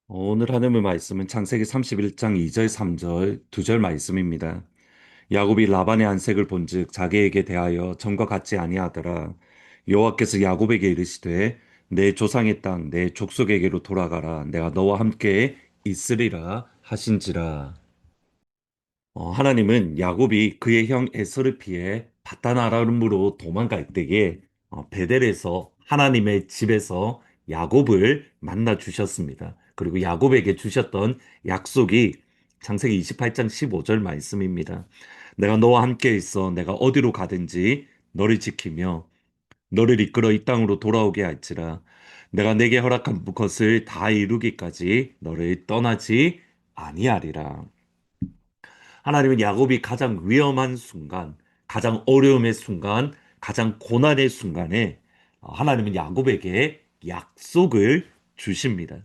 오늘 하나님의 말씀은 창세기 31장 2절 3절 두 절 말씀입니다. 야곱이 라반의 안색을 본즉 자기에게 대하여 전과 같지 아니하더라. 여호와께서 야곱에게 이르시되 내 조상의 땅 내 족속에게로 돌아가라. 내가 너와 함께 있으리라 하신지라. 하나님은 야곱이 그의 형 에서를 피해 바단 아람으로 도망갈 때에 베델에서 하나님의 집에서 야곱을 만나 주셨습니다. 그리고 야곱에게 주셨던 약속이 창세기 28장 15절 말씀입니다. 내가 너와 함께 있어 내가 어디로 가든지 너를 지키며 너를 이끌어 이 땅으로 돌아오게 할지라. 내가 내게 허락한 것을 다 이루기까지 너를 떠나지 아니하리라. 하나님은 야곱이 가장 위험한 순간, 가장 어려움의 순간, 가장 고난의 순간에 하나님은 야곱에게 약속을 주십니다.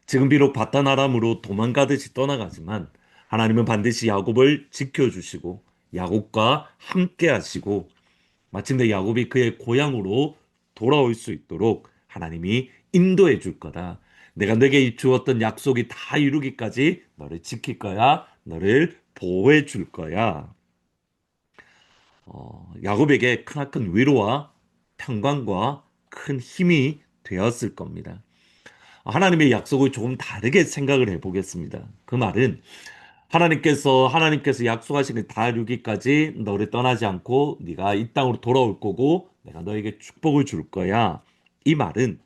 지금 비록 바단 아람으로 도망가듯이 떠나가지만 하나님은 반드시 야곱을 지켜주시고 야곱과 함께 하시고 마침내 야곱이 그의 고향으로 돌아올 수 있도록 하나님이 인도해 줄 거다. 내가 내게 주었던 약속이 다 이루기까지 너를 지킬 거야. 너를 보호해 줄 거야. 야곱에게 크나큰 위로와 평강과 큰 힘이 되었을 겁니다. 하나님의 약속을 조금 다르게 생각을 해보겠습니다. 그 말은 하나님께서 약속하신 그 다 이루기까지 너를 떠나지 않고 네가 이 땅으로 돌아올 거고 내가 너에게 축복을 줄 거야. 이 말은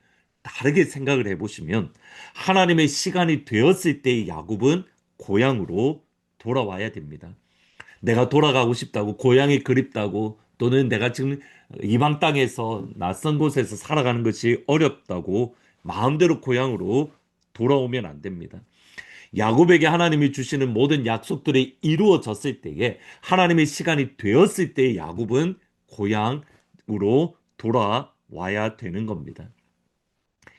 다르게 생각을 해보시면 하나님의 시간이 되었을 때의 야곱은 고향으로 돌아와야 됩니다. 내가 돌아가고 싶다고 고향이 그립다고 또는 내가 지금 이방 땅에서 낯선 곳에서 살아가는 것이 어렵다고 마음대로 고향으로 돌아오면 안 됩니다. 야곱에게 하나님이 주시는 모든 약속들이 이루어졌을 때에 하나님의 시간이 되었을 때에 야곱은 고향으로 돌아와야 되는 겁니다.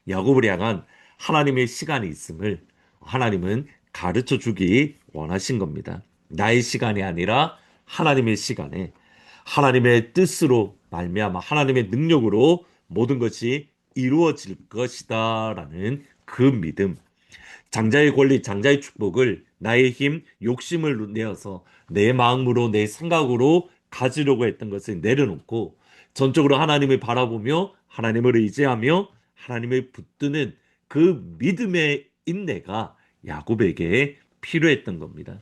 야곱을 향한 하나님의 시간이 있음을 하나님은 가르쳐 주기 원하신 겁니다. 나의 시간이 아니라 하나님의 시간에 하나님의 뜻으로 말미암아 하나님의 능력으로 모든 것이 이루어질 것이다라는 그 믿음. 장자의 권리, 장자의 축복을 나의 힘, 욕심을 내어서 내 마음으로, 내 생각으로 가지려고 했던 것을 내려놓고 전적으로 하나님을 바라보며 하나님을 의지하며 하나님을 붙드는 그 믿음의 인내가 야곱에게 필요했던 겁니다.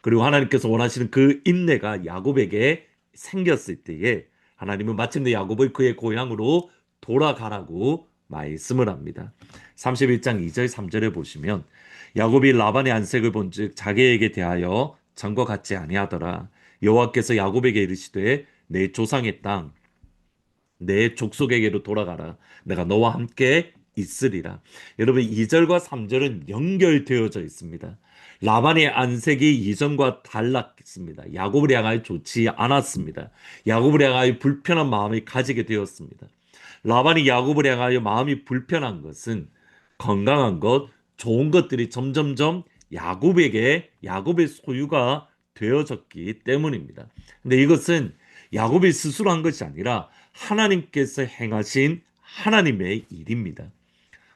그리고 하나님께서 원하시는 그 인내가 야곱에게 생겼을 때에 하나님은 마침내 야곱을 그의 고향으로 돌아가라고 말씀을 합니다. 31장 2절 3절에 보시면 야곱이 라반의 안색을 본즉 자기에게 대하여 전과 같지 아니하더라. 여호와께서 야곱에게 이르시되 내 조상의 땅 내 족속에게로 돌아가라. 내가 너와 함께 있으리라. 여러분 2절과 3절은 연결되어져 있습니다. 라반의 안색이 이전과 달랐습니다. 야곱을 향하여 좋지 않았습니다. 야곱을 향하여 불편한 마음을 가지게 되었습니다. 라반이 야곱을 향하여 마음이 불편한 것은 건강한 것, 좋은 것들이 점점점 야곱의 소유가 되어졌기 때문입니다. 근데 이것은 야곱이 스스로 한 것이 아니라 하나님께서 행하신 하나님의 일입니다.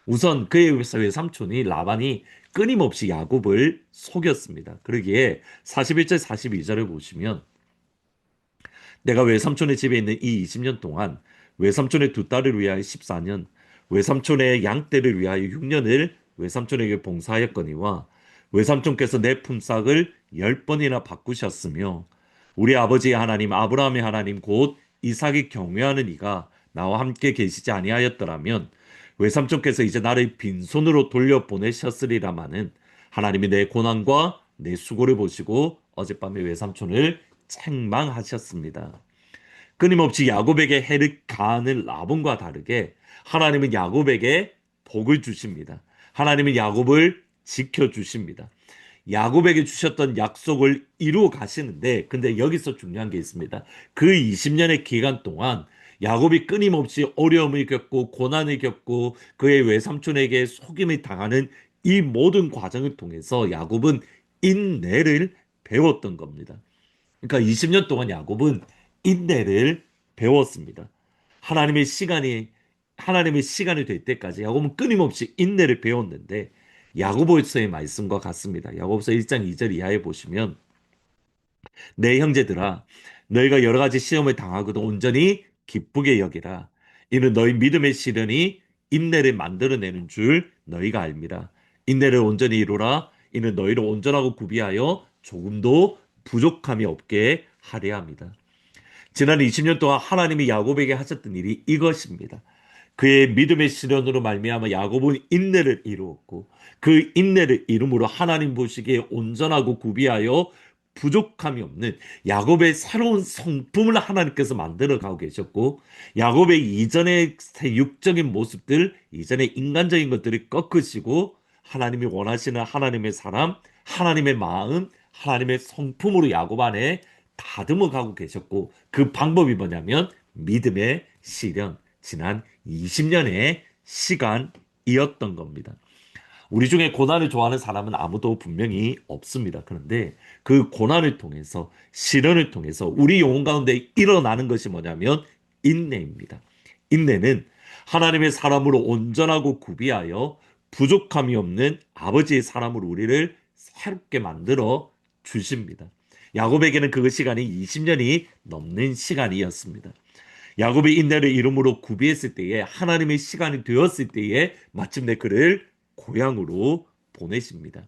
우선 그의 외삼촌이 라반이 끊임없이 야곱을 속였습니다. 그러기에 41절 42절을 보시면 내가 외삼촌의 집에 있는 이 20년 동안 외삼촌의 두 딸을 위하여 14년, 외삼촌의 양떼를 위하여 6년을 외삼촌에게 봉사하였거니와 외삼촌께서 내 품삯을 10번이나 바꾸셨으며 우리 아버지의 하나님 아브라함의 하나님 곧 이삭이 경외하는 이가 나와 함께 계시지 아니하였더라면 외삼촌께서 이제 나를 빈손으로 돌려보내셨으리라마는 하나님이 내 고난과 내 수고를 보시고 어젯밤에 외삼촌을 책망하셨습니다. 끊임없이 야곱에게 해를 가하는 라본과 다르게 하나님은 야곱에게 복을 주십니다. 하나님은 야곱을 지켜주십니다. 야곱에게 주셨던 약속을 이루어 가시는데, 근데 여기서 중요한 게 있습니다. 그 20년의 기간 동안 야곱이 끊임없이 어려움을 겪고 고난을 겪고 그의 외삼촌에게 속임을 당하는 이 모든 과정을 통해서 야곱은 인내를 배웠던 겁니다. 그러니까 20년 동안 야곱은 인내를 배웠습니다. 하나님의 시간이 하나님의 시간이 될 때까지 야곱은 끊임없이 인내를 배웠는데, 야고보서의 말씀과 같습니다. 야고보서 1장 2절 이하에 보시면, 내 형제들아 너희가 여러 가지 시험을 당하고도 온전히 기쁘게 여기라. 이는 너희 믿음의 시련이 인내를 만들어내는 줄 너희가 알미라. 인내를 온전히 이루라. 이는 너희를 온전하고 구비하여 조금도 부족함이 없게 하려 합니다. 지난 20년 동안 하나님이 야곱에게 하셨던 일이 이것입니다. 그의 믿음의 시련으로 말미암아 야곱은 인내를 이루었고, 그 인내를 이름으로 하나님 보시기에 온전하고 구비하여 부족함이 없는 야곱의 새로운 성품을 하나님께서 만들어가고 계셨고, 야곱의 이전의 육적인 모습들, 이전의 인간적인 것들을 꺾으시고 하나님이 원하시는 하나님의 사람, 하나님의 마음, 하나님의 성품으로 야곱 안에 다듬어 가고 계셨고, 그 방법이 뭐냐면 믿음의 시련, 지난 20년의 시간이었던 겁니다. 우리 중에 고난을 좋아하는 사람은 아무도 분명히 없습니다. 그런데 그 고난을 통해서, 시련을 통해서 우리 영혼 가운데 일어나는 것이 뭐냐면 인내입니다. 인내는 하나님의 사람으로 온전하고 구비하여 부족함이 없는 아버지의 사람으로 우리를 새롭게 만들어 주십니다. 야곱에게는 그 시간이 20년이 넘는 시간이었습니다. 야곱의 인내를 이름으로 구비했을 때에, 하나님의 시간이 되었을 때에 마침내 그를 고향으로 보내십니다.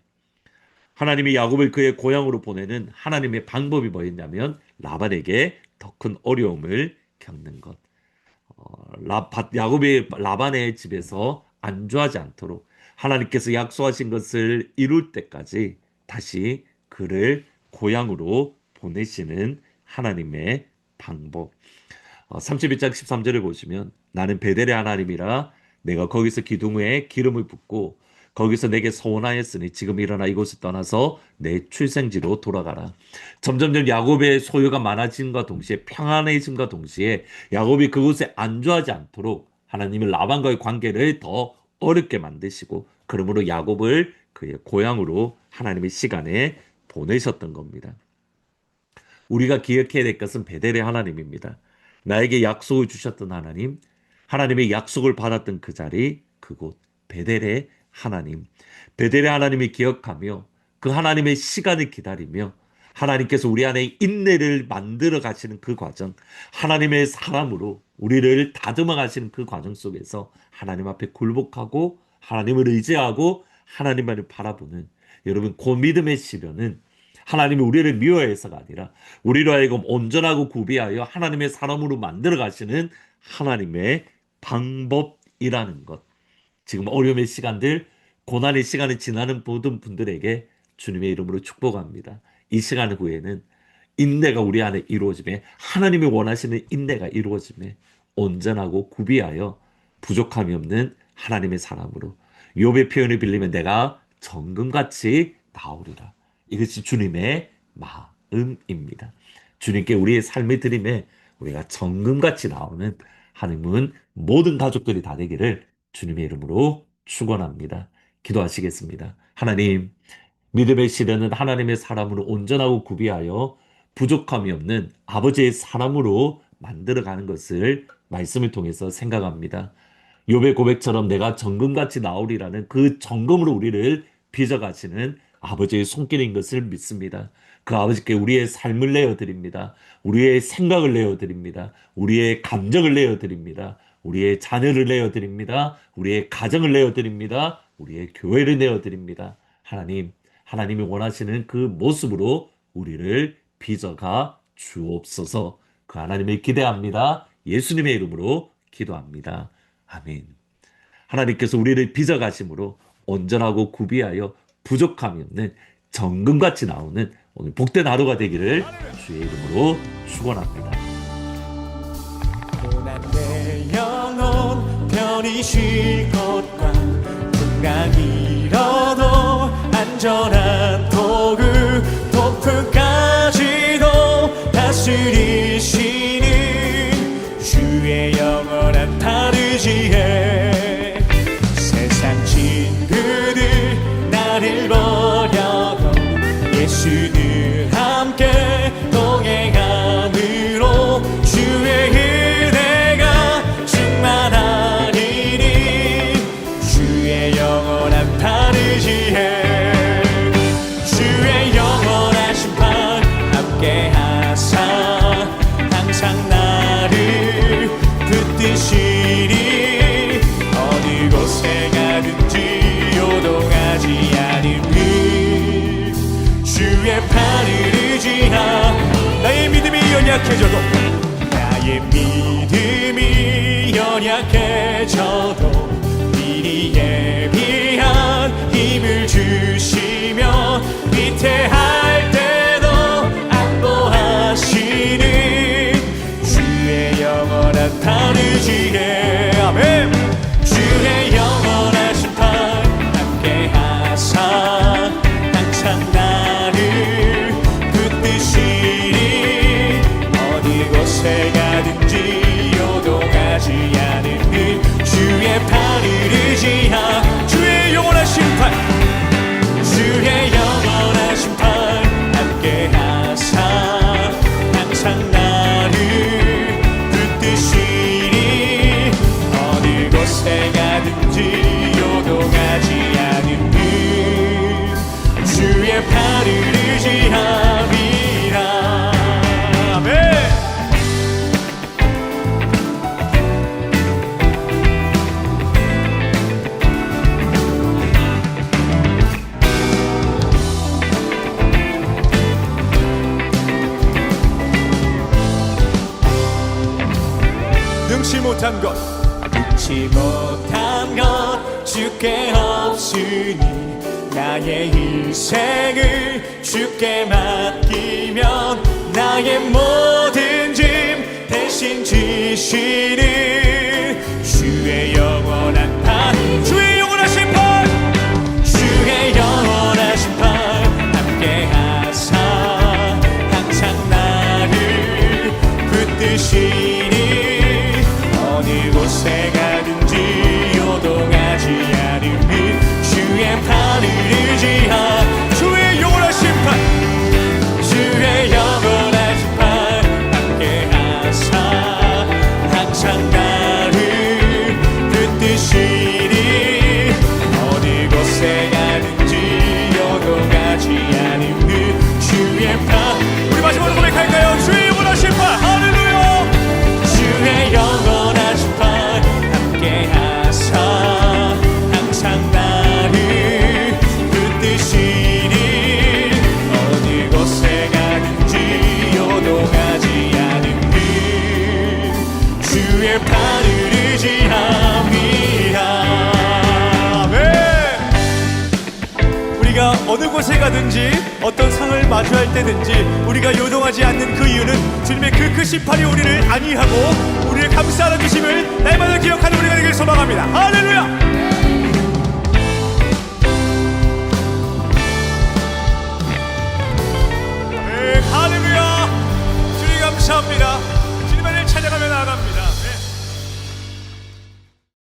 하나님이 야곱을 그의 고향으로 보내는 하나님의 방법이 뭐였냐면 라반에게 더 큰 어려움을 겪는 것. 야곱이 라반의 집에서 안주하지 않도록 하나님께서 약속하신 것을 이룰 때까지 다시 그를 고향으로 보내시는 하나님의 방법. 31장 13절을 보시면, 나는 베델의 하나님이라 내가 거기서 기둥에 기름을 붓고 거기서 내게 서원하였으니 지금 일어나 이곳을 떠나서 내 출생지로 돌아가라. 점점점 야곱의 소유가 많아짐과 동시에 평안해짐과 동시에 야곱이 그곳에 안주하지 않도록 하나님이 라반과의 관계를 더 어렵게 만드시고, 그러므로 야곱을 그의 고향으로 하나님의 시간에 보내셨던 겁니다. 우리가 기억해야 될 것은 베델의 하나님입니다. 나에게 약속을 주셨던 하나님, 하나님의 약속을 받았던 그 자리, 그곳, 베델의 하나님. 베델의 하나님을 기억하며 그 하나님의 시간을 기다리며 하나님께서 우리 안에 인내를 만들어 가시는 그 과정, 하나님의 사람으로 우리를 다듬어 가시는 그 과정 속에서 하나님 앞에 굴복하고 하나님을 의지하고 하나님만을 바라보는, 여러분, 그 믿음의 시련은 하나님이 우리를 미워해서가 아니라 우리로 하여금 온전하고 구비하여 하나님의 사람으로 만들어 가시는 하나님의 방법이라는 것. 지금 어려움의 시간들, 고난의 시간을 지나는 모든 분들에게 주님의 이름으로 축복합니다. 이 시간 후에는 인내가 우리 안에 이루어짐에, 하나님이 원하시는 인내가 이루어짐에 온전하고 구비하여 부족함이 없는 하나님의 사람으로, 욥의 표현을 빌리면 내가 정금같이 나오리라. 이것이 주님의 마음입니다. 주님께 우리의 삶을 드림에 우리가 정금같이 나오는 하나님은 모든 가족들이 다 되기를 주님의 이름으로 축원합니다. 기도하시겠습니다. 하나님, 믿음의 시련은 하나님의 사람으로 온전하고 구비하여 부족함이 없는 아버지의 사람으로 만들어가는 것을 말씀을 통해서 생각합니다. 욥의 고백처럼 내가 정금같이 나오리라는 그 정금으로 우리를 빚어가시는 아버지의 손길인 것을 믿습니다. 그 아버지께 우리의 삶을 내어드립니다. 우리의 생각을 내어드립니다. 우리의 감정을 내어드립니다. 우리의 자녀를 내어드립니다. 우리의 가정을 내어드립니다. 우리의 교회를 내어드립니다. 하나님, 하나님이 원하시는 그 모습으로 우리를 빚어가 주옵소서. 그 하나님을 기대합니다. 예수님의 이름으로 기도합니다. 아멘. 하나님께서 우리를 빚어가심으로 온전하고 구비하여 부족함이 없는 정금같이 나오는 오늘 복된 하루가 되기를 주의 이름으로 축원합니다. 고난 내 영혼 편히 쉴 곳과 풍랑이 일어도 완전한 도구 폭풍까지도 다스리시는 주의 영원한 파르지에 세상 친구들 나를 버려도 예수는 함께 동행함으로 주의 은혜가 충만하리니 주의 영원한 파르지에 주의 영원한 심판 함께 하사 항상 나를 붙드시리 어느 곳에 가든지 요동하지 않음을 주의 팔을 의지하 나의 믿음이 연약해져도 나의 믿음이 연약해져도 미리 예비한 힘을 주시며 위태할 때도 안보하시는 주의 영원한 팔을 의지해 아멘 주의 영원한 심판 함께 하사 항상 나를 붙드시리 어디 곳에 가든지 요동하지 않는 주의 팔을 의지하 주의 영원한 심판 주의 영원한 심판 함께 하사 항상 나를 붙드시리 어느 곳에 가든지 요동하지 않는 주의 팔을 의지함이라 아멘. 능치 못한 것 주께 없으니 나의 인생을 주께 맡기면 나의 모든 짐 대신 지시는 주의 영원한 판 주의 영원한 심판 주의 영원한 심판 함께 하사 항상 나를 붙드시니 어느 곳에 가든지 요동하지 않음을 주의 팔을 의지하 주의 영원한 심판 주의 영원한 심판 함께 하사 항상 나를 붙드시니 어느 곳에 가든지 요동하지 않음을 주의 팔 우리 마지막으로 고백할까요? 주의 영원한 심판 할렐루야 주의 영원한 심판 함께 하사 항상 나를 붙드시니 어느 곳에 가든지 요동하지 않음을 주의 팔을 의지함이라 아멘. 우리가 어느 곳에 가든지 어떤 상을 마주할 때든지 우리가 요동하지 않는 그 이유는 주님의 그 크신 팔이 우리를 안위하고 우리를 감싸는 주심을 날마다 기억하는 우리가 되길 소망합니다. 할렐루야.